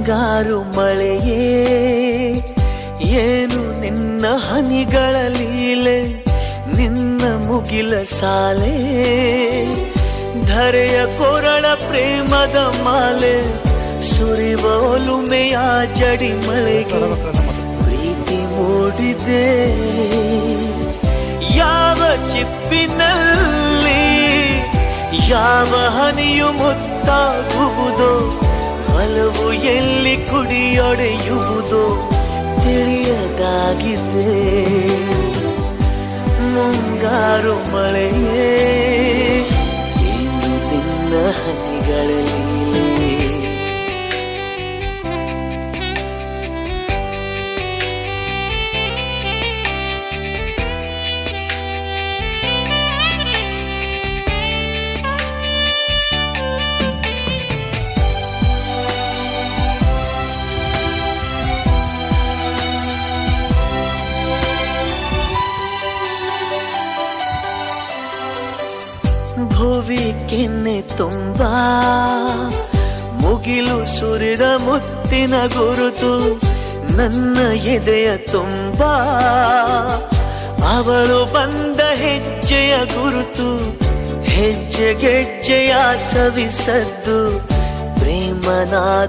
ಮುಂಗಾರು ಮಳೆಯೇ ಏನು ನಿನ್ನ ಹನಿಗಳ ಲೀಲೆ, ನಿನ್ನ ಮುಗಿಲ ಸಾಲೆ ಧರೆಯ ಕೊರಳ ಪ್ರೇಮದ ಮಾಲೆ, ಸುರಿವ ಒಲುಮೆಯ ಜಡಿ ಮಳೆಗೆ ಪ್ರೀತಿ ಮೂಡಿದೆ. ಯಾವ ಚಿಪ್ಪಿನಲ್ಲಿ ಯಾವ ಹನಿಯು ಮುತ್ತಾಗುವುದೋ, ಹಲವು ಎಲ್ಲಿ ಕುಡಿಯೊಡೆಯುವುದೋ ತಿಳಿಯದಾಗಿದೆ. ಮುಂಗಾರು ಮಳೆಯೇ ಏನು ನಿನ್ನ ಹನಿಗಳಲ್ಲಿ. ಭುವಿ ಕೆನ್ನೆ ತುಂಬಾ ಮುಗಿಲು ಸುರಿದ ಮುತ್ತಿನ ಗುರುತು, ನನ್ನ ಎದೆಯ ತುಂಬಾ ಅವಳು ಬಂದ ಹೆಜ್ಜೆಯ ಗುರುತು, ಹೆಜ್ಜೆಗೆಜ್ಜೆಯ ಸವಿಸದ್ದು ಪ್ರೇಮನಾದ